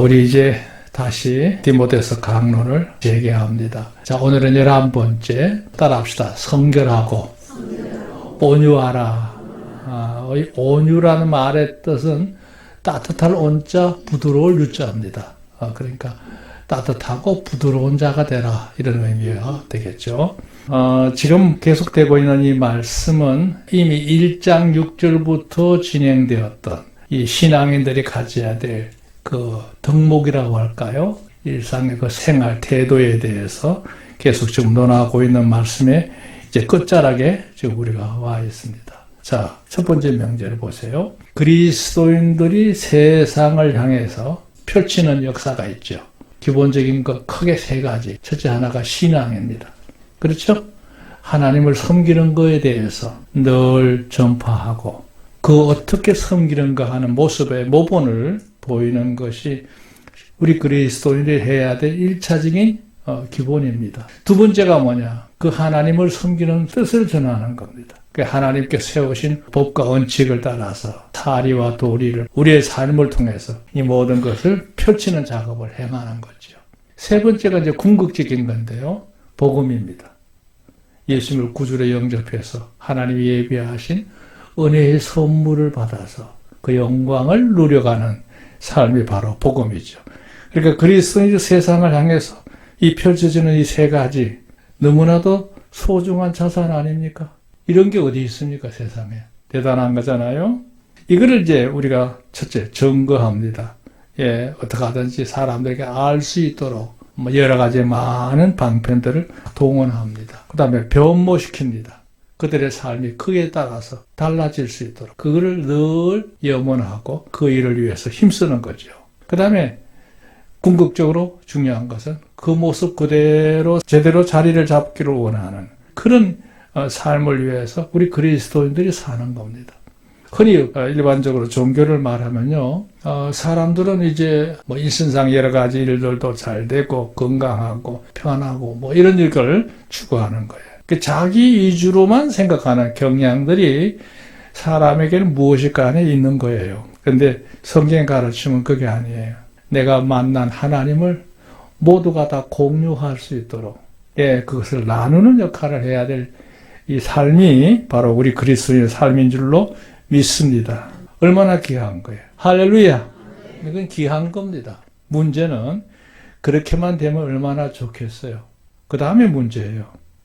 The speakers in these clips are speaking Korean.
우리 이제 다시 디모데서 강론을 재개합니다. 자, 오늘은 11번째 따라합시다. 성결하고 온유하라. 이 온유라는 말의 뜻은 따뜻할 온자, 부드러울 유자입니다. 그러니까 따뜻하고 부드러운 자가 되라, 이런 의미가 되겠죠. 지금 계속되고 있는 이 말씀은 이미 1장 6절부터 진행되었던 이 신앙인들이 가져야 될 그 덕목이라고 할까요? 일상의 그 생활 태도에 대해서 계속 지금 논하고 있는 말씀에 이제 끝자락에 지금 우리가 와 있습니다. 자, 첫 번째 명제를 보세요. 그리스도인들이 세상을 향해서 펼치는 역사가 있죠. 기본적인 것 크게 세 가지. 첫째 하나가 신앙입니다. 그렇죠? 하나님을 섬기는 것에 대해서 늘 전파하고 그 어떻게 섬기는가 하는 모습의 모본을 보이는 것이 우리 그리스도인들이 해야 될 1차적인 기본입니다. 두 번째가 뭐냐? 그 하나님을 섬기는 뜻을 전하는 겁니다. 그 하나님께 세우신 법과 원칙을 따라서 사리와 도리를 우리의 삶을 통해서 이 모든 것을 펼치는 작업을 행하는 거죠. 세 번째가 이제 궁극적인 건데요. 복음입니다. 예수님을 구주로 영접해서 하나님이 예비하신 은혜의 선물을 받아서 그 영광을 누려가는 삶이 바로 복음이죠. 그러니까 그리스도인이 세상을 향해서 이 펼쳐지는 이 세 가지 너무나도 소중한 자산 아닙니까? 이런 게 어디 있습니까, 세상에? 대단한 거잖아요. 이거를 이제 우리가 첫째 증거합니다. 예, 어떻게 하든지 사람들에게 알 수 있도록 여러 가지 많은 방편들을 동원합니다. 그 다음에 변모시킵니다. 그들의 삶이 그에 따라서 달라질 수 있도록 그거를 늘 염원하고 그 일을 위해서 힘쓰는 거죠. 그 다음에 궁극적으로 중요한 것은 그 모습 그대로 제대로 자리를 잡기를 원하는 그런 삶을 위해서 우리 그리스도인들이 사는 겁니다. 흔히 일반적으로 종교를 말하면요, 사람들은 이제 뭐 일신상 여러 가지 일들도 잘 되고 건강하고 편하고 뭐 이런 일을 추구하는 거예요. 자기 위주로만 생각하는 경향들이 사람에게는 무엇이 간에 있는 거예요. 그런데 성경의 가르침은 그게 아니에요. 내가 만난 하나님을 모두가 다 공유할 수 있도록, 예, 그것을 나누는 역할을 해야 될 이 삶이 바로 우리 그리스도인의 삶인 줄로 믿습니다. 얼마나 귀한 거예요. 할렐루야. 이건 귀한 겁니다. 문제는 그렇게만 되면 얼마나 좋겠어요. 그 다음에 문제예요.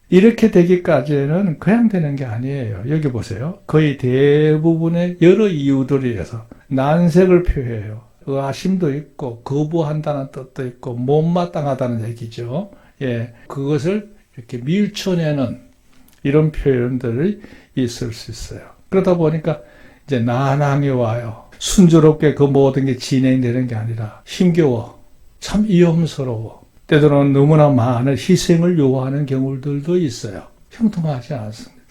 이렇게 되기까지는 그냥 되는 게 아니에요. 여기 보세요. 거의 대부분의 여러 이유들에 의해서 난색을 표해요. 의아심도 있고 거부한다는 뜻도 있고 못마땅하다는 얘기죠. 예, 그것을 이렇게 밀쳐내는 이런 표현들이 있을 수 있어요. 그러다 보니까 이제 난항이 와요. 순조롭게 그 모든 게 진행되는 게 아니라 힘겨워. 참 위험스러워. 때로는 너무나 많은 희생을 요구하는 경우들도 있어요. 형통하지 않습니다.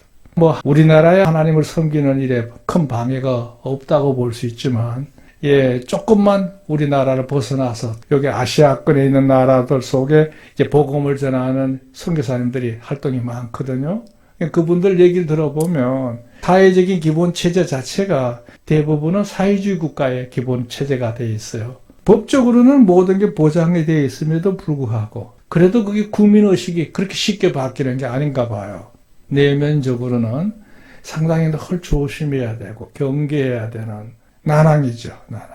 우리나라의 하나님을 섬기는 일에 큰 방해가 없다고 볼 수 있지만, 예, 조금만 우리나라를 벗어나서 여기 아시아권에 있는 나라들 속에 이제 복음을 전하는 선교사님들이 활동이 많거든요. 그분들 얘기를 들어보면 사회적인 기본 체제 자체가 대부분은 사회주의 국가의 기본 체제가 되어 있어요. 법적으로는 모든 게 보장이 되어 있음에도 불구하고 그래도 그게 국민의식이 그렇게 쉽게 바뀌는 게 아닌가 봐요. 내면적으로는 상당히 덜 조심해야 되고 경계해야 되는 난항이죠. 난항이.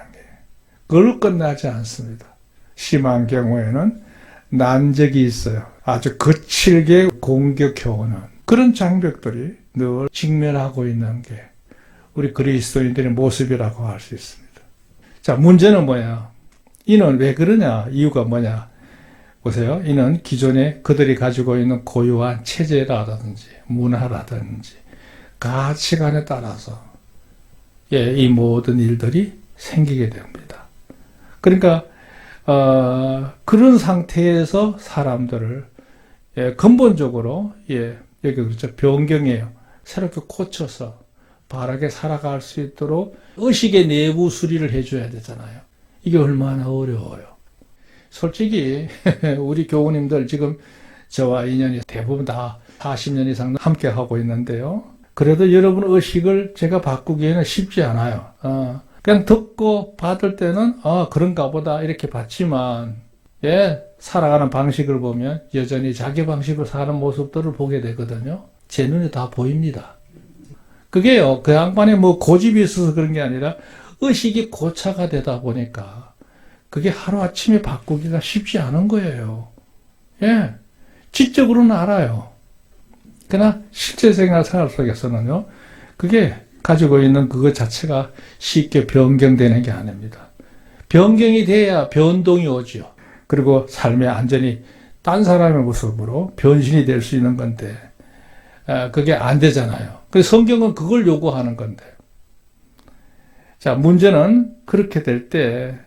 그걸로 끝나지 않습니다. 심한 경우에는 난적이 있어요. 아주 거칠게 공격해오는 그런 장벽들이 늘 직면하고 있는 게 우리 그리스도인들의 모습이라고 할 수 있습니다. 자, 문제는 뭐야? 이는 왜 그러냐? 이유가 뭐냐? 보세요. 이는 기존에 그들이 가지고 있는 고유한 체제라든지 문화라든지 가치관에 따라서, 예, 이 모든 일들이 생기게 됩니다. 그러니까 그런 상태에서 사람들을, 예, 근본적으로, 예, 여기 그렇죠, 변경해요. 새롭게 고쳐서 바르게 살아갈 수 있도록 의식의 내부 수리를 해줘야 되잖아요. 이게 얼마나 어려워요. 솔직히 우리 교우님들 지금 저와 인연이 대부분 다 40년 이상 함께 하고 있는데요. 그래도 여러분 의식을 제가 바꾸기에는 쉽지 않아요. 그냥 듣고 받을 때는 그런가 보다 이렇게 받지만 살아가는 방식을 보면 여전히 자기 방식으로 사는 모습들을 보게 되거든요. 제 눈에 다 보입니다. 그게요, 그 양반에 뭐 고집이 있어서 그런 게 아니라 의식이 고차가 되다 보니까 그게 하루아침에 바꾸기가 쉽지 않은 거예요. 지적으로는 알아요. 그러나 실제 생활 속에서는요, 그게 가지고 있는 그것 자체가 쉽게 변경되는 게 아닙니다. 변경이 돼야 변동이 오죠. 그리고 삶에 완전히 딴 사람의 모습으로 변신이 될 수 있는 건데, 그게 안 되잖아요. 그래서 성경은 그걸 요구하는 건데. 자, 문제는 그렇게 될 때,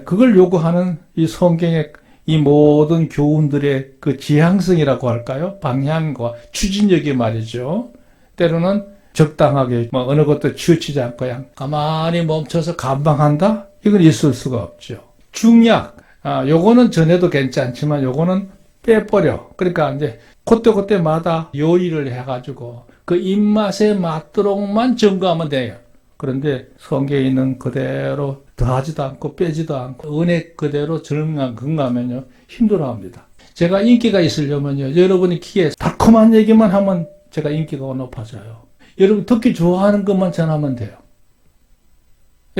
그걸 요구하는 이 성경의 이 모든 교훈들의 그 지향성이라고 할까요? 방향과 추진력이 말이죠. 때로는 적당하게 어느 것도 치우치지 않고 그냥 가만히 멈춰서 감방한다? 이건 있을 수가 없죠. 중약, 요거는 전해도 괜찮지만 요거는 빼버려. 그러니까 이제 그때그때마다 요리를 해가지고 그 입맛에 맞도록만 점거하면 돼요. 그런데 성경에 있는 그대로 더하지도 않고 빼지도 않고 은혜 그대로 건강하면요 힘들어합니다. 제가 인기가 있으려면요 여러분이 귀에 달콤한 얘기만 하면 제가 인기가 높아져요. 여러분 듣기 좋아하는 것만 전하면 돼요.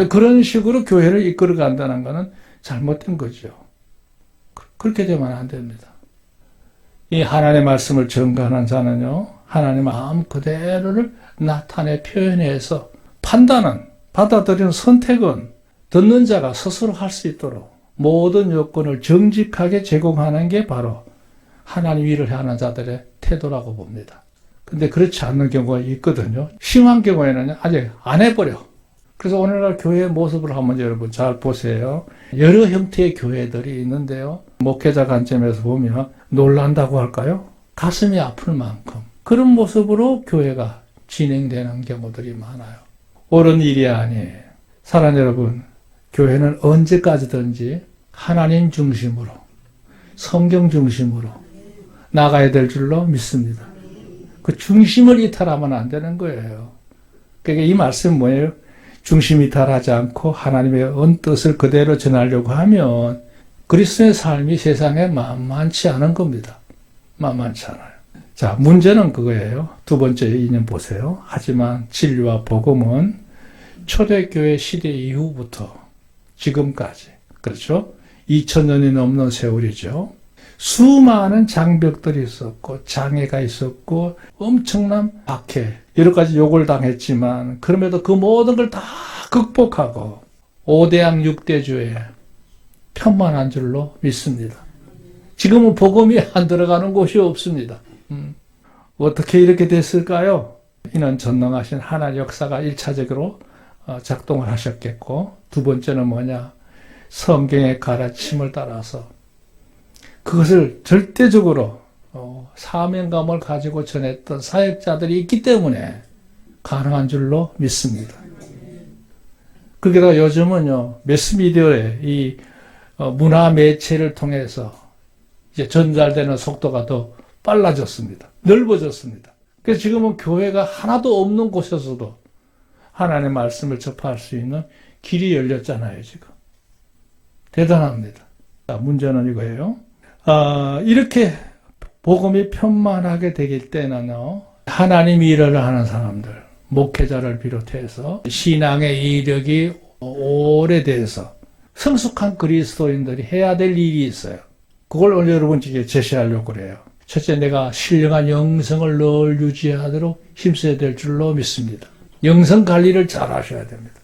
그런 식으로 교회를 이끌어 간다는 것은 잘못된 거죠. 그렇게 되면 안 됩니다. 이 하나님의 말씀을 전가하는 자는요 하나님의 마음 그대로를 나타내 표현해서 판단은, 받아들이는 선택은 듣는 자가 스스로 할 수 있도록 모든 요건을 정직하게 제공하는 게 바로 하나님 일을 하는 자들의 태도라고 봅니다. 근데 그렇지 않는 경우가 있거든요. 심한 경우에는 아직 안 해버려. 그래서 오늘날 교회의 모습을 한번 여러분 잘 보세요. 여러 형태의 교회들이 있는데요. 목회자 관점에서 보면 놀란다고 할까요? 가슴이 아플 만큼 그런 모습으로 교회가 진행되는 경우들이 많아요. 옳은 일이 아니에요. 사랑 여러분, 교회는 언제까지든지 하나님 중심으로, 성경 중심으로 나가야 될 줄로 믿습니다. 그 중심을 이탈하면 안 되는 거예요. 그러니까 이 말씀은 뭐예요? 중심 이탈하지 않고 하나님의 뜻을 그대로 전하려고 하면 그리스도의 삶이 세상에 만만치 않은 겁니다. 만만치 않아요. 자, 문제는 그거예요. 두 번째 이념 보세요. 하지만 진리와 복음은 초대교회 시대 이후부터 지금까지, 그렇죠? 2000년이 넘는 세월이죠. 수많은 장벽들이 있었고, 장애가 있었고, 엄청난 박해, 여러 가지 욕을 당했지만, 그럼에도 그 모든 걸 다 극복하고, 5대양 6대주에 편만한 줄로 믿습니다. 지금은 복음이 안 들어가는 곳이 없습니다. 어떻게 이렇게 됐을까요? 이는 전능하신 하나님 역사가 1차적으로 작동을 하셨겠고, 두 번째는 뭐냐? 성경의 가르침을 따라서 그것을 절대적으로 사명감을 가지고 전했던 사역자들이 있기 때문에 가능한 줄로 믿습니다. 그게다 요즘은요, 매스미디어의 이 문화 매체를 통해서 이제 전달되는 속도가 더 빨라졌습니다. 넓어졌습니다. 그래서 지금은 교회가 하나도 없는 곳에서도 하나님의 말씀을 접할 수 있는 길이 열렸잖아요, 지금. 대단합니다. 자, 문제는 이거예요. 이렇게 복음이 편만하게 되길 때는요, 하나님 일을 하는 사람들, 목회자를 비롯해서 신앙의 이력이 오래돼서 성숙한 그리스도인들이 해야 될 일이 있어요. 그걸 오늘 여러분께 제시하려고 그래요. 첫째, 내가 신령한 영성을 늘 유지하도록 힘써야 될 줄로 믿습니다. 영성 관리를 잘 하셔야 됩니다.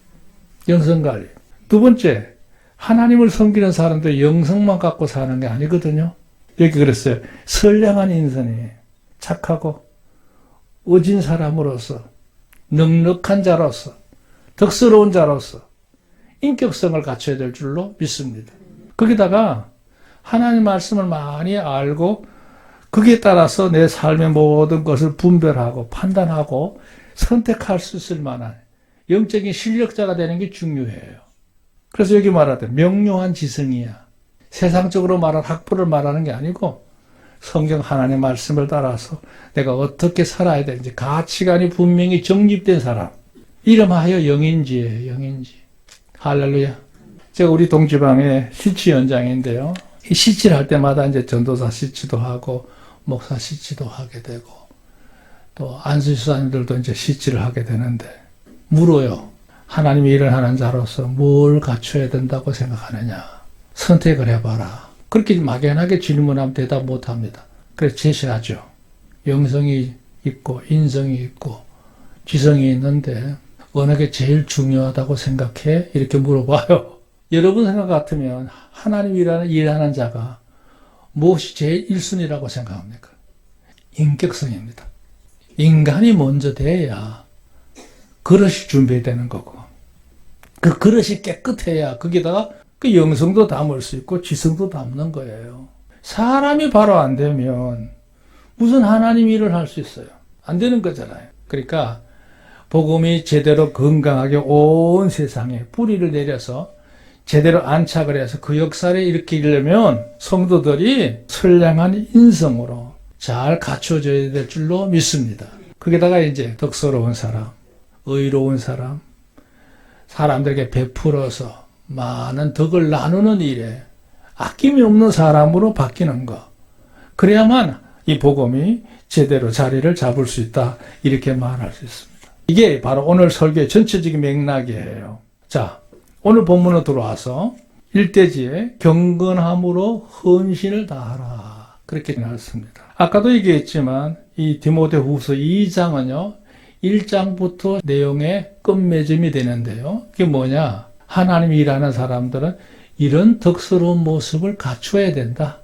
영성 관리. 두 번째, 하나님을 섬기는 사람들 영성만 갖고 사는 게 아니거든요. 여기 그랬어요. 선량한 인선이 착하고 의진 사람으로서 넉넉한 자로서 덕스러운 자로서 인격성을 갖춰야 될 줄로 믿습니다. 거기다가 하나님 말씀을 많이 알고 거기에 따라서 내 삶의 모든 것을 분별하고 판단하고 선택할 수 있을 만한 영적인 실력자가 되는 게 중요해요. 그래서 여기 말하되 명료한 지성이야. 세상적으로 말하는 학부를 말하는 게 아니고 성경 하나님의 말씀을 따라서 내가 어떻게 살아야 되는지 가치관이 분명히 정립된 사람. 이름하여 영인지예요. 영인지. 할렐루야. 제가 우리 동지방의 시치 연장인데요. 이 시치를 할 때마다 이제 전도사 시치도 하고 목사 시치도 하게 되고 또 안수사님들도 이제 시치를 하게 되는데 물어요. 하나님이 일을 하는 자로서 뭘 갖춰야 된다고 생각하느냐. 선택을 해봐라. 그렇게 막연하게 질문하면 대답 못합니다. 그래서 제시하죠. 영성이 있고 인성이 있고 지성이 있는데 어느 게 제일 중요하다고 생각해? 이렇게 물어봐요. 여러분 생각 같으면 하나님이 일하는 자가 무엇이 제일 1순위라고 생각합니까? 인격성입니다. 인간이 먼저 돼야 그릇이 준비되는 거고 그 그릇이 깨끗해야 거기다가 그 영성도 담을 수 있고 지성도 담는 거예요. 사람이 바로 안 되면 무슨 하나님 일을 할 수 있어요? 안 되는 거잖아요. 그러니까 복음이 제대로 건강하게 온 세상에 뿌리를 내려서 제대로 안착을 해서 그 역사를 일으키려면 성도들이 선량한 인성으로 잘 갖춰져야 될 줄로 믿습니다. 거기다가 이제 덕스러운 사람, 의로운 사람, 사람들에게 베풀어서 많은 덕을 나누는 일에 아낌이 없는 사람으로 바뀌는 것. 그래야만 이 복음이 제대로 자리를 잡을 수 있다. 이렇게 말할 수 있습니다. 이게 바로 오늘 설교의 전체적인 맥락이에요. 자, 오늘 본문으로 들어와서 일대지에 경건함으로 헌신을 다하라. 그렇게 나왔습니다. 아까도 얘기했지만 이 디모데후서 2장은요. 1장부터 내용의 끝맺음이 되는데요. 그게 뭐냐? 하나님이 일하는 사람들은 이런 덕스러운 모습을 갖춰야 된다.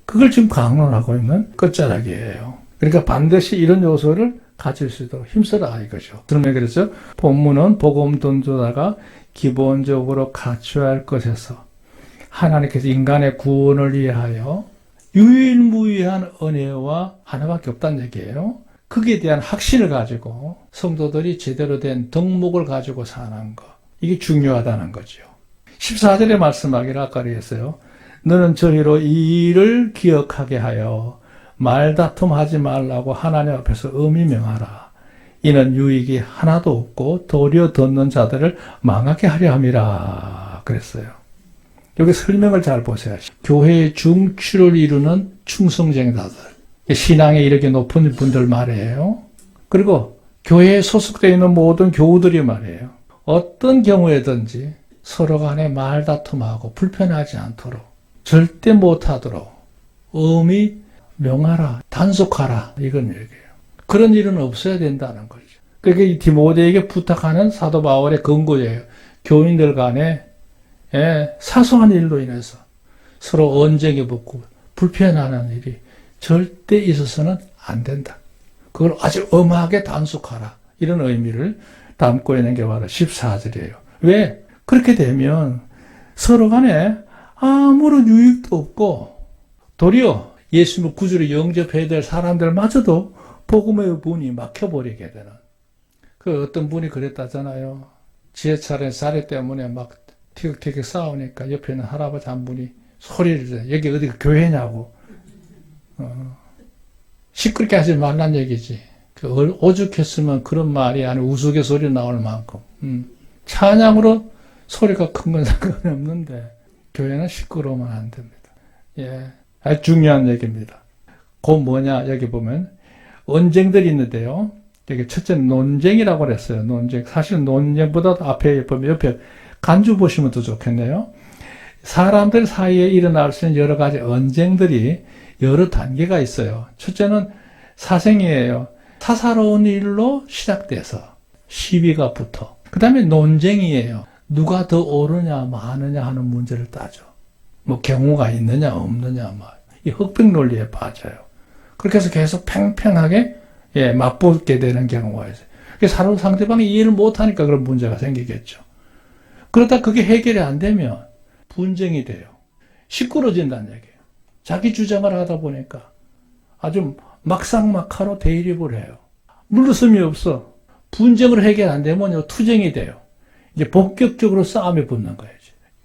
그걸 지금 강론하고 있는 끝자락이에요. 그러니까 반드시 이런 요소를 가질 수 있도록 힘써라 이거죠. 그러면 그래서 본문은 복음 전도자가 기본적으로 갖춰야 할 것에서 하나님께서 인간의 구원을 위하여 유일무이한 은혜와 하나밖에 없다는 얘기예요. 거기에 대한 확신을 가지고 성도들이 제대로 된 덕목을 가지고 사는 것. 이게 중요하다는 거죠. 14절에 말씀하기를 아까 그랬어요. 너는 저희로 이 일을 기억하게 하여 말다툼하지 말라고 하나님 앞에서 엄히 명하라. 이는 유익이 하나도 없고 도리어 듣는 자들을 망하게 하려 함이라 그랬어요. 여기 설명을 잘 보세요. 교회의 중추를 이루는 충성쟁자들, 신앙에 이렇게 높은 분들 말이에요. 그리고 교회에 소속되어 있는 모든 교우들이 말이에요. 어떤 경우에든지 서로 간에 말다툼하고 불편하지 않도록 절대 못하도록 엄히 명하라, 단속하라 이건 얘기예요. 그런 일은 없어야 된다는 거죠. 그러니까 이 디모데에게 부탁하는 사도 바울의 권고예요. 교인들 간에 사소한 일로 인해서 서로 언쟁이 붙고 불편하는 일이 절대 있어서는 안 된다. 그걸 아주 엄하게 단속하라. 이런 의미를 담고 있는 게 바로 14절이에요. 왜? 그렇게 되면 서로 간에 아무런 유익도 없고 도리어 예수님을 구주로 영접해야 될 사람들마저도 복음의 문이 막혀버리게 되는. 그 어떤 분이 그랬다잖아요. 지하철에 자리 때문에 막 티격태격 싸우니까 옆에 있는 할아버지 한 분이 소리를 내. 여기 어디 교회냐고. 시끄럽게 하지 말란 얘기지. 오죽했으면 그런 말이 아니고 우스갯소리 나올 만큼. 찬양으로 소리가 큰 건 상관이 없는데 교회는 시끄러우면 안 됩니다. 예, 아주 중요한 얘기입니다. 그 뭐냐 여기 보면 언쟁들이 있는데요. 여기 첫째는 논쟁이라고 그랬어요. 논쟁. 사실 논쟁보다 앞에 보면 옆에 간주 보시면 더 좋겠네요. 사람들 사이에 일어날 수 있는 여러 가지 언쟁들이 여러 단계가 있어요. 첫째는 사생이에요. 사사로운 일로 시작돼서 시비가 붙어. 그 다음에 논쟁이에요. 누가 더 옳으냐 많으냐 하는 문제를 따져. 뭐 경우가 있느냐 없느냐 이 흑백 논리에 빠져요. 그렇게 해서 계속 팽팽하게 맞붙게 되는 경우가 있어요. 그래서 상대방이 이해를 못하니까 그런 문제가 생기겠죠. 그러다 그게 해결이 안 되면 분쟁이 돼요. 시끄러진다는 얘기예요. 자기 주장을 하다 보니까 아주 막상막하로 대립을 해요. 물러섬이 없어. 분쟁을 해결 안 되면 투쟁이 돼요. 이제 본격적으로 싸움에 붙는 거예요.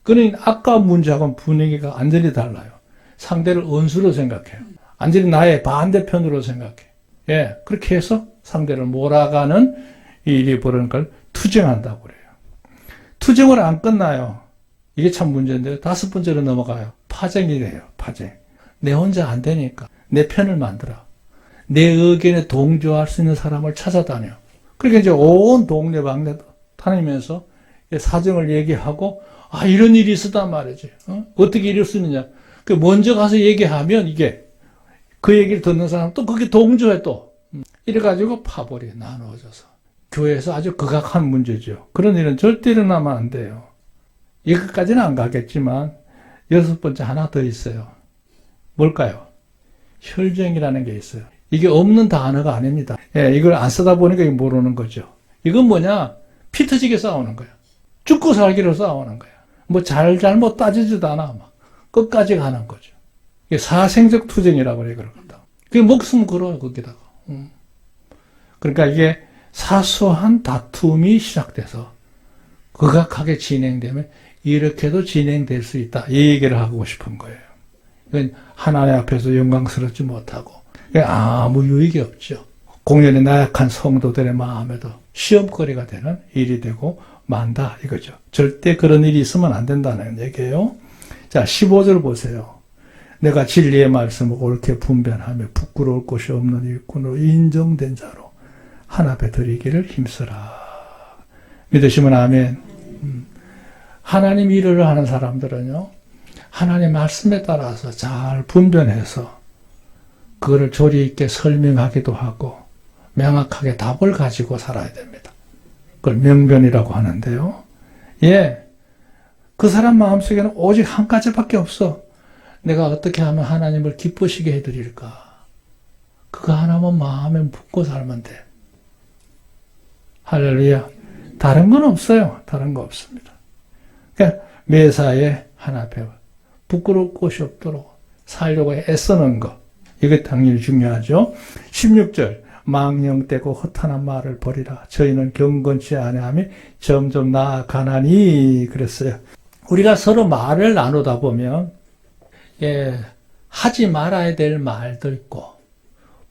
그러니 아까 문제하고는 분위기가 완전히 달라요. 상대를 원수로 생각해요. 완전히 나의 반대편으로 생각해. 예, 그렇게 해서 상대를 몰아가는 일이 벌어진 걸 투쟁한다고 그래요. 투쟁을 안 끝나요. 이게 참 문제인데요. 5번째로 넘어가요. 파쟁이래요. 파쟁. 내 혼자 안 되니까 내 편을 만들어. 내 의견에 동조할 수 있는 사람을 찾아다녀. 그러니까 이제 온 동네방네 다니면서 사정을 얘기하고, 아, 이런 일이 있었단 말이지. 어떻게 이럴 수 있느냐. 그 먼저 가서 얘기하면 이게 그 얘기를 듣는 사람 또 그게 동조해 또. 이래가지고 파벌이 나누어져서. 교회에서 아주 극악한 문제죠. 그런 일은 절대 일어나면 안 돼요. 이것까지는 안 가겠지만 6번째 하나 더 있어요. 뭘까요? 혈쟁이라는 게 있어요. 이게 없는 단어가 아닙니다. 예, 이걸 안 쓰다 보니까 모르는 거죠. 이건 뭐냐? 피 터지게 싸우는 거야. 죽고 살기로 싸우는 거야. 뭐 잘못 따지지도 않아. 막 끝까지 가는 거죠. 이게 사생적 투쟁이라고 그래, 그러거든. 그게 목숨 걸어요, 거기다가. 그러니까 이게 사소한 다툼이 시작돼서 극악하게 진행되면 이렇게도 진행될 수 있다. 이 얘기를 하고 싶은 거예요. 이건 하나님 앞에서 영광스럽지 못하고 아무 유익이 없죠. 공연히 나약한 성도들의 마음에도 시험거리가 되는 일이 되고 만다 이거죠. 절대 그런 일이 있으면 안 된다는 얘기예요. 자, 15절 보세요. 내가 진리의 말씀을 옳게 분별하며 부끄러울 곳이 없는 일꾼으로 인정된 자로 하나 앞에 드리기를 힘쓰라. 믿으시면 아멘. 하나님 일을 하는 사람들은요, 하나님 말씀에 따라서 잘 분별해서 그거를 조리 있게 설명하기도 하고 명확하게 답을 가지고 살아야 됩니다. 그걸 명변이라고 하는데요. 예, 그 사람 마음속에는 오직 한 가지밖에 없어. 내가 어떻게 하면 하나님을 기쁘시게 해드릴까? 그거 하나만 마음에 붓고 살면 돼. 할렐루야. 다른 건 없어요. 다른 거 없습니다. 그러니까 매사에 하나 배워. 부끄러울 곳이 없도록 살려고 애쓰는 것. 이게 당연히 중요하죠. 16절. 망령되고 허탄한 말을 버리라. 저희는 경건치 아니하며 점점 나아가나니 그랬어요. 우리가 서로 말을 나누다 보면 하지 말아야 될 말도 있고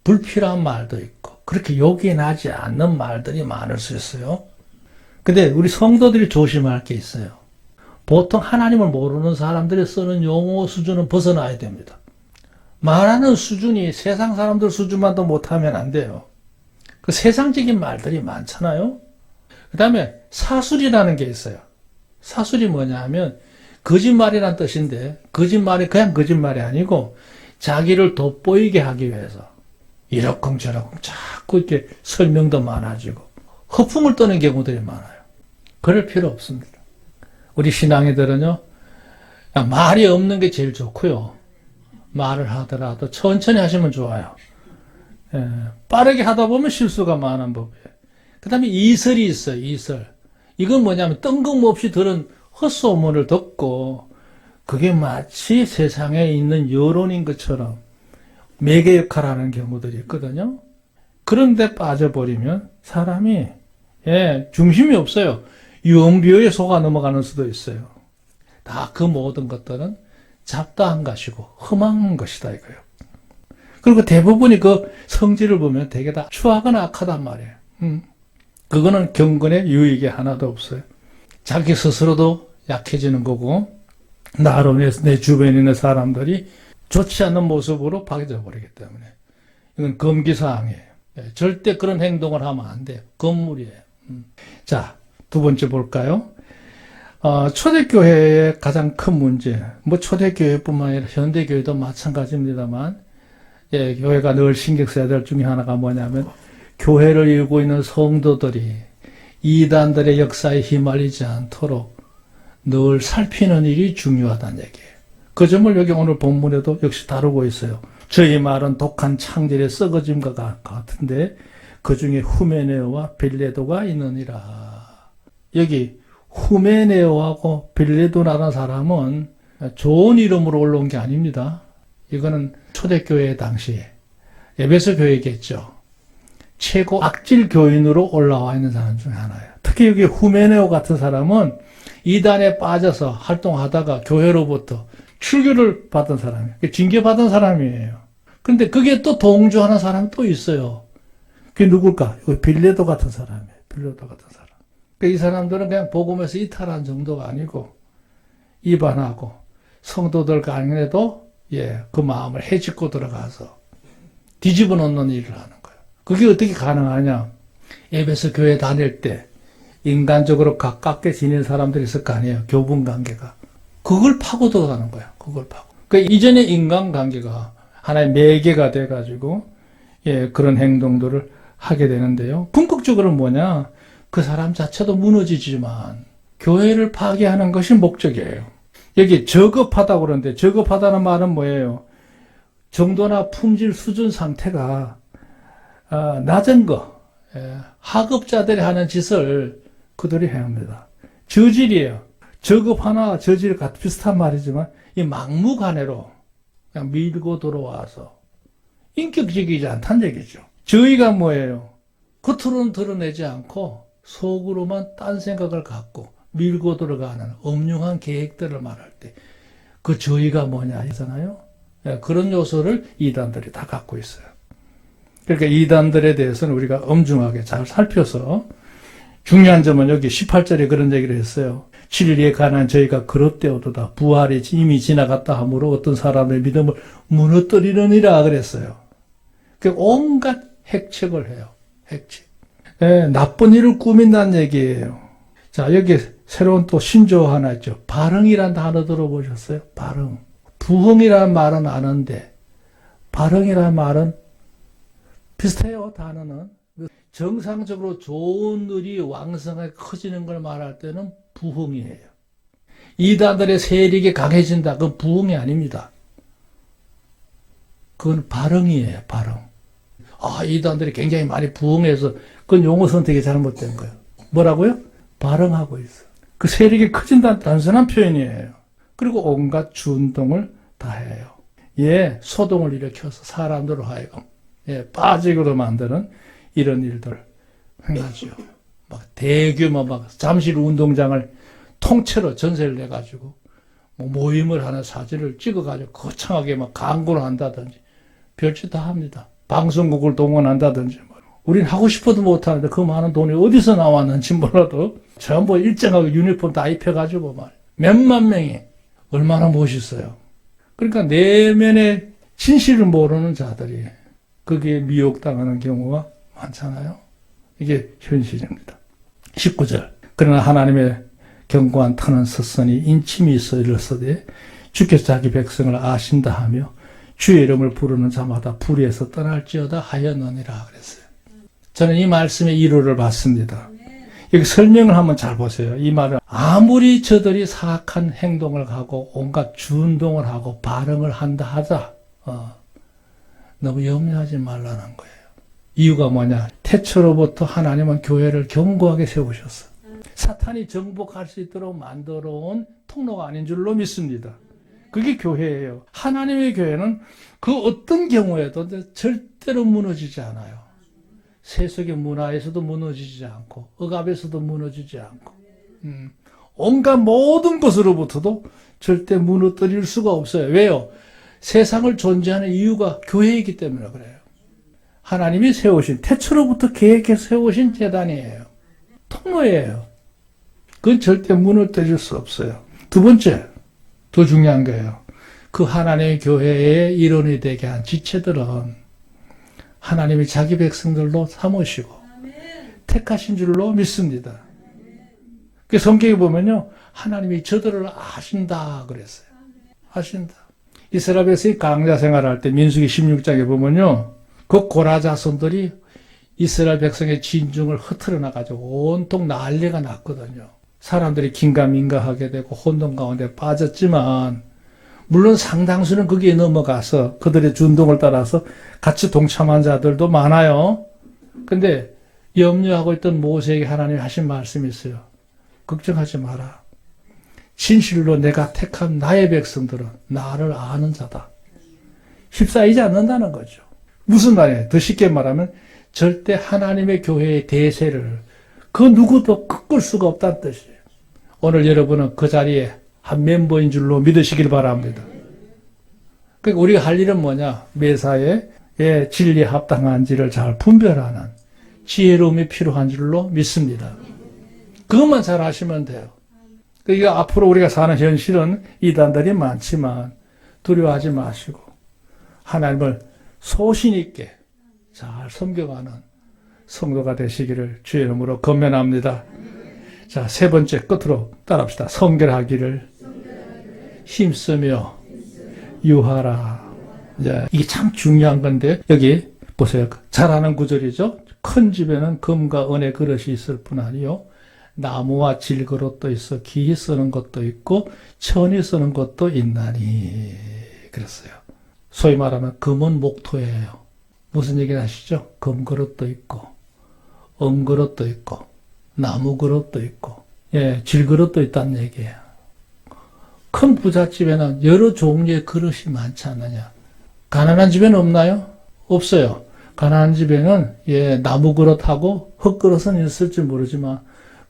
불필요한 말도 있고 그렇게 요긴하지 않는 말들이 많을 수 있어요. 근데 우리 성도들이 조심할 게 있어요. 보통 하나님을 모르는 사람들이 쓰는 용어 수준은 벗어나야 됩니다. 말하는 수준이 세상 사람들 수준만도 못하면 안 돼요. 그 세상적인 말들이 많잖아요. 그 다음에 사술이라는 게 있어요. 사술이 뭐냐 하면 거짓말이란 뜻인데 거짓말이 그냥 거짓말이 아니고 자기를 돋보이게 하기 위해서 이러쿵저러쿵 자꾸 이렇게 설명도 많아지고 허풍을 떠는 경우들이 많아요. 그럴 필요 없습니다. 우리 신앙이들은요, 말이 없는 게 제일 좋고요. 말을 하더라도 천천히 하시면 좋아요. 빠르게 하다 보면 실수가 많은 법이에요. 그 다음에 이설이 있어요, 이설. 이건 뭐냐면 뜬금없이 들은 헛소문을 듣고 그게 마치 세상에 있는 여론인 것처럼 매개 역할하는 경우들이 있거든요. 그런데 빠져버리면 사람이 중심이 없어요. 유언비어에 속아 넘어가는 수도 있어요. 다 그 모든 것들은 잡다한 것이고 험한 것이다 이거예요. 그리고 대부분이 그 성질을 보면 되게 다 추하거나 악하단 말이에요. 그거는 경건에 유익이 하나도 없어요. 자기 스스로도 약해지는 거고 나로 인해서 내 주변에 있는 사람들이 좋지 않은 모습으로 바뀌어 버리기 때문에 이건 금기사항이에요. 절대 그런 행동을 하면 안 돼요. 건물이에요. 자, 두 번째 볼까요? 초대교회의 가장 큰 문제, 뭐 초대교회뿐만 아니라 현대교회도 마찬가지입니다만, 교회가 늘 신경 써야 될 중에 하나가 뭐냐면, 교회를 이루고 있는 성도들이 이단들의 역사에 휘말리지 않도록 늘 살피는 일이 중요하다는 얘기예요. 그 점을 여기 오늘 본문에도 역시 다루고 있어요. 저희 말은 독한 창질의 썩어짐과 같은데, 그 중에 후메네오와 빌레도가 있느니라. 여기 후메네오하고 빌레도라는 사람은 좋은 이름으로 올라온 게 아닙니다. 이거는 초대교회 당시에 에베소 교회겠죠. 최고 악질 교인으로 올라와 있는 사람 중에 하나예요. 특히 여기 후메네오 같은 사람은 이단에 빠져서 활동하다가 교회로부터 출교를 받은 사람이에요. 징계받은 사람이에요. 그런데 그게 또 동조하는 사람이 또 있어요. 그게 누굴까? 빌레도 같은 사람이에요. 빌레도 같은 사람. 이 사람들은 그냥 복음에서 이탈한 정도가 아니고 이반하고 성도들 간에도 그 마음을 헤집고 들어가서 뒤집어 놓는 일을 하는 거예요. 그게 어떻게 가능하냐? 에베소 교회 다닐 때 인간적으로 가깝게 지낸 사람들이 있을 거 아니에요. 교분 관계가. 그걸 파고 들어가는 거야. 그걸 파고. 그러니까 이전의 인간관계가 하나의 매개가 돼가지고 그런 행동들을 하게 되는데요. 궁극적으로 뭐냐? 그 사람 자체도 무너지지만 교회를 파괴하는 것이 목적이에요. 여기 저급하다고 그러는데 저급하다는 말은 뭐예요? 정도나 품질 수준 상태가 낮은 거, 하급자들이 하는 짓을 그들이 해야 합니다. 저질이에요. 저급하나 저질 같은 비슷한 말이지만 이 막무가내로 그냥 밀고 들어와서 인격적이지 않다는 얘기죠. 저희가 뭐예요? 겉으로는 드러내지 않고 속으로만 딴 생각을 갖고 밀고 들어가는 엄중한 계획들을 말할 때 그 저희가 뭐냐 하잖아요. 그런 요소를 이단들이 다 갖고 있어요. 그러니까 이단들에 대해서는 우리가 엄중하게 잘 살펴서 중요한 점은 여기 18절에 그런 얘기를 했어요. 진리에 관한 저희가 그릇되어도다. 부활이 이미 지나갔다 하므로 어떤 사람의 믿음을 무너뜨리느니라 그랬어요. 온갖 핵책을 해요. 핵책. 나쁜 일을 꾸민다는 얘기예요. 자, 여기 새로운 또 신조어 하나 있죠. 발흥이라는 단어 들어보셨어요? 발흥. 부흥이라는 말은 아는데 발흥이라는 말은 비슷해요. 단어는. 정상적으로 좋은 일이 왕성하게 커지는 걸 말할 때는 부흥이에요. 이단들의 세력이 강해진다. 그건 부흥이 아닙니다. 그건 발흥이에요. 발흥. 이단들이 굉장히 많이 부흥해서 그건 용어 선택이 잘못된 거예요. 뭐라고요? 발흥하고 있어. 그 세력이 커진다는 단순한 표현이에요. 그리고 온갖 준동을 다 해요. 소동을 일으켜서 사람들로 하여금 빠지고도 만드는 이런 일들 행하죠. 막 대규모 잠실 운동장을 통째로 전세를 내가지고 모임을 하는 사진을 찍어가지고 거창하게 광고를 한다든지 별짓 다 합니다. 방송국을 동원한다든지. 우린 하고 싶어도 못하는데 그 많은 돈이 어디서 나왔는지 몰라도 전부 일정하게 유니폼 다 입혀가지고 몇만 명이 얼마나 멋있어요. 그러니까 내면의 진실을 모르는 자들이 거기에 미혹당하는 경우가 많잖아요. 이게 현실입니다. 19절. 그러나 하나님의 견고한 터는 섰으니 인침이 있어 일렀으되 주께서 자기 백성을 아신다 하며 주의 이름을 부르는 자마다 불의에서 떠날지어다 하였느니라 그랬어요. 저는 이 말씀의 이루를 봤습니다. 여기 설명을 한번 잘 보세요. 이 말은 아무리 저들이 사악한 행동을 하고 온갖 준동을 하고 발흥을 한다 하자 너무 염려하지 말라는 거예요. 이유가 뭐냐? 태초로부터 하나님은 교회를 견고하게 세우셨어. 사탄이 정복할 수 있도록 만들어 온 통로가 아닌 줄로 믿습니다. 그게 교회예요. 하나님의 교회는 그 어떤 경우에도 절대로 무너지지 않아요. 세속의 문화에서도 무너지지 않고 억압에서도 무너지지 않고 온갖 모든 것으로부터도 절대 무너뜨릴 수가 없어요. 왜요? 세상을 존재하는 이유가 교회이기 때문에 그래요. 하나님이 세우신 태초로부터 계획해서 세우신 재단이에요. 통로예요. 그건 절대 무너뜨릴 수 없어요. 두 번째, 더 중요한 거예요. 그 하나님의 교회의 일원이 되게 한 지체들은 하나님이 자기 백성들로 삼으시고 택하신 줄로 믿습니다. 그 성경에 보면요, 하나님이 저들을 아신다 그랬어요. 아신다. 이스라엘 백성이 강자 생활할 때 민수기 16장에 보면요, 그 고라 자손들이 이스라엘 백성의 진중을 흐트러 나가지고 온통 난리가 났거든요. 사람들이 긴가민가하게 되고 혼돈 가운데 빠졌지만 물론 상당수는 거기에 넘어가서 그들의 준동을 따라서 같이 동참한 자들도 많아요. 근데 염려하고 있던 모세에게 하나님이 하신 말씀이 있어요. 걱정하지 마라. 진실로 내가 택한 나의 백성들은 나를 아는 자다. 휩싸이지 않는다는 거죠. 무슨 말이에요? 더 쉽게 말하면 절대 하나님의 교회의 대세를 그 누구도 꺾을 수가 없다는 뜻이에요. 오늘 여러분은 그 자리에 한 멤버인 줄로 믿으시길 바랍니다. 그러니까 우리가 할 일은 뭐냐? 매사에 진리에 합당한지를 잘 분별하는 지혜로움이 필요한 줄로 믿습니다. 그것만 잘 하시면 돼요. 그러니까 앞으로 우리가 사는 현실은 이단들이 많지만 두려워하지 마시고 하나님을 소신 있게 잘 섬겨가는 성도가 되시기를 주의 이름으로 권면합니다. 자, 세 번째 끝으로 따라합시다. 성결하기를 힘쓰며 유하라. 이제 이게 참 중요한 건데 여기 보세요. 잘하는 구절이죠. 큰 집에는 금과 은의 그릇이 있을 뿐 아니요 나무와 질그릇도 있어 기히 쓰는 것도 있고 천이 쓰는 것도 있나니 그랬어요. 소위 말하면 금은 목토예요. 무슨 얘기를 하시죠? 금그릇도 있고 은그릇도 있고 나무 그릇도 있고 질그릇도 있다는 얘기예요. 큰 부잣집에는 여러 종류의 그릇이 많지 않느냐. 가난한 집에는 없나요? 없어요. 가난한 집에는 나무 그릇하고 흙그릇은 있을지 모르지만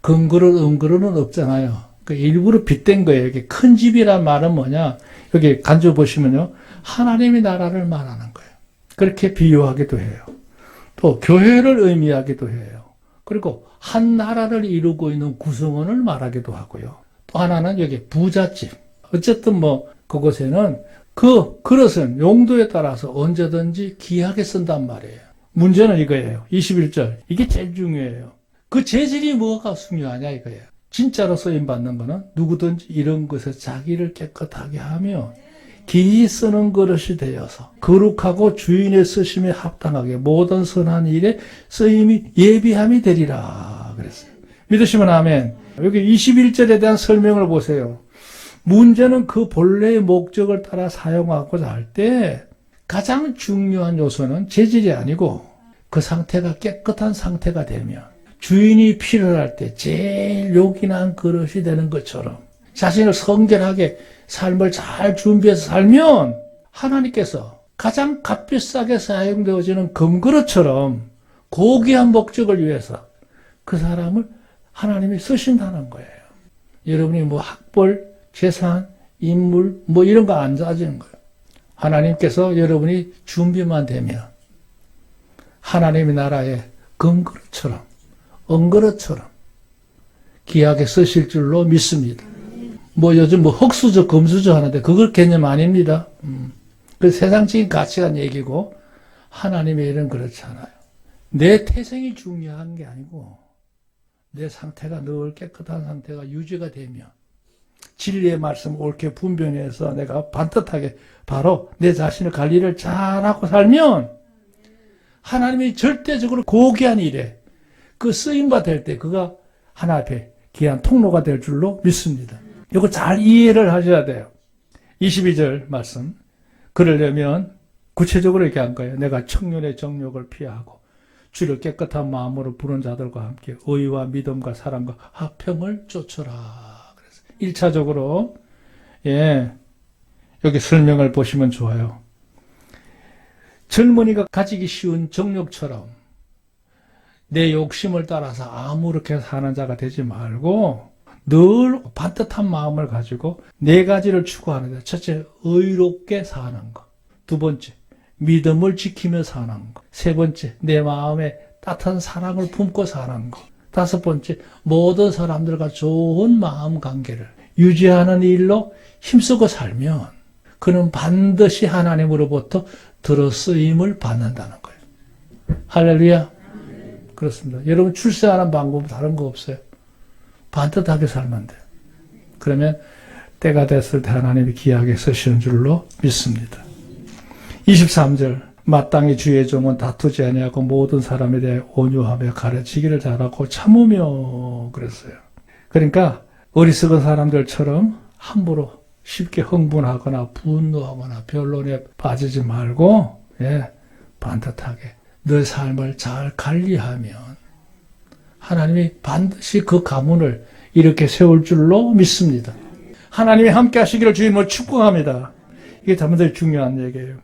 금그릇, 은그릇은 없잖아요. 그 일부러 빗댄 거예요. 여기 큰 집이란 말은 뭐냐? 여기 간주 보시면요. 하나님의 나라를 말하는 거예요. 그렇게 비유하기도 해요. 또 교회를 의미하기도 해요. 그리고 한 나라를 이루고 있는 구성원을 말하기도 하고요. 또 하나는 여기 부잣집. 어쨌든 그곳에는 그 그릇은 용도에 따라서 언제든지 귀하게 쓴단 말이에요. 문제는 이거예요. 21절. 이게 제일 중요해요. 그 재질이 뭐가 중요하냐 이거예요. 진짜로 쓰임받는 거는 누구든지 이런 것에 자기를 깨끗하게 하며 기히 쓰는 그릇이 되어서 거룩하고 주인의 쓰심에 합당하게 모든 선한 일에 쓰임이 예비함이 되리라 그랬어요. 믿으시면 아멘. 여기 21절에 대한 설명을 보세요. 문제는 그 본래의 목적을 따라 사용하고자 할 때 가장 중요한 요소는 재질이 아니고 그 상태가 깨끗한 상태가 되면 주인이 필요할 때 제일 요긴한 그릇이 되는 것처럼 자신을 성결하게 삶을 잘 준비해서 살면 하나님께서 가장 값비싸게 사용되어지는 금그릇처럼 고귀한 목적을 위해서 그 사람을 하나님이 쓰신다는 거예요. 여러분이 학벌, 재산, 인물 이런 거 안 따지는 거예요. 하나님께서 여러분이 준비만 되면 하나님의 나라의 금그릇처럼 은그릇처럼 귀하게 쓰실 줄로 믿습니다. 요즘 흙수저, 금수저 하는데 그걸 개념 아닙니다. 그 세상적인 가치관 얘기고 하나님의 일은 그렇잖아요. 내 태생이 중요한 게 아니고 내 상태가 늘 깨끗한 상태가 유지가 되면 진리의 말씀 옳게 분별해서 내가 반듯하게 바로 내 자신의 관리를 잘하고 살면 하나님이 절대적으로 고귀한 일에 그 쓰임받을 때 그가 하나님 앞에 귀한 통로가 될 줄로 믿습니다. 이거 잘 이해를 하셔야 돼요. 22절 말씀. 그러려면 구체적으로 이렇게 한 거예요. 내가 청년의 정욕을 피하고 주를 깨끗한 마음으로 부른 자들과 함께 의와 믿음과 사랑과 화평을 쫓으라. 그래서 1차적으로 여기 설명을 보시면 좋아요. 젊은이가 가지기 쉬운 정욕처럼 내 욕심을 따라서 아무렇게 사는 자가 되지 말고 늘 반듯한 마음을 가지고 네 가지를 추구하는데 첫째, 의롭게 사는 것. 두 번째, 믿음을 지키며 사는 것. 세 번째, 내 마음에 따뜻한 사랑을 품고 사는 것. 다섯 번째, 모든 사람들과 좋은 마음 관계를 유지하는 일로 힘쓰고 살면 그는 반드시 하나님으로부터 들어쓰임을 받는다는 거예요. 할렐루야. 그렇습니다. 여러분 출세하는 방법은 다른 거 없어요. 반듯하게 살면 돼요. 그러면 때가 됐을 때 하나님이 귀하게 쓰시는 줄로 믿습니다. 23절 마땅히 주의 종은 다투지 아니하고 모든 사람에 대해 온유하며 가르치기를 잘하고 참으며 그랬어요. 그러니까 어리석은 사람들처럼 함부로 쉽게 흥분하거나 분노하거나 변론에 빠지지 말고 반듯하게 너 삶을 잘 관리하면 하나님이 반드시 그 가문을 이렇게 세울 줄로 믿습니다. 하나님이 함께 하시기를 주님을 축복합니다. 이게 대단히 중요한 얘기예요.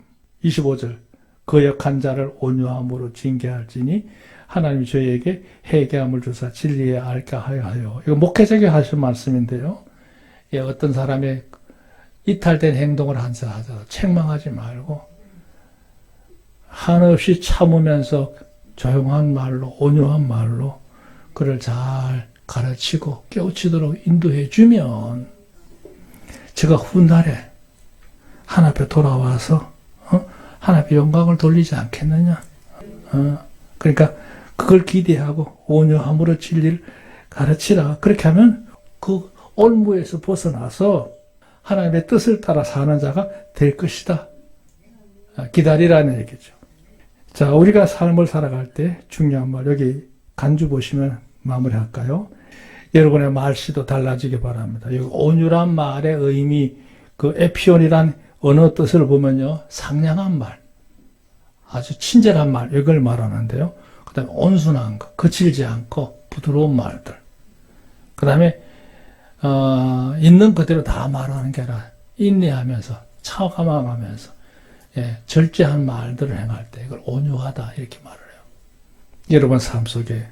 25절 거역한 자를 온유함으로 징계할지니 하나님이 저희에게 회개함을 주사 진리에 알게 하여. 이거 목회자가 하신 말씀인데요. 어떤 사람의 이탈된 행동을 하더라도 책망하지 말고 한없이 참으면서 조용한 말로 온유한 말로 그를 잘 가르치고 깨우치도록 인도해 주면 제가 훗날에 하나님 앞에 돌아와서 하나님 앞에 영광을 돌리지 않겠느냐. 그러니까 그걸 기대하고 온유함으로 진리를 가르치라. 그렇게 하면 그 올무에서 벗어나서 하나님의 뜻을 따라 사는 자가 될 것이다. 기다리라는 얘기죠. 자, 우리가 삶을 살아갈 때 중요한 말, 여기 간주 보시면 마무리할까요? 여러분의 말씨도 달라지기 바랍니다. 여기 온유란 말의 의미, 그 에피온이란 언어 뜻을 보면요, 상냥한 말, 아주 친절한 말, 이걸 말하는데요. 그 다음에 온순한 것, 거칠지 않고 부드러운 말들. 그 다음에 있는 그대로 다 말하는 게 아니라 인내하면서 차감하면서 절제한 말들을 행할 때 이걸 온유하다 이렇게 말을 해요. 여러분 삶 속에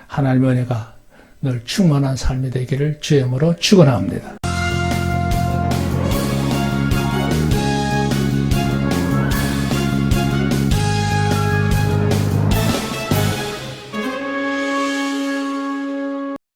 하나님의 은혜가 늘 충만한 삶이 되기를 주의 이름으로 축원합니다.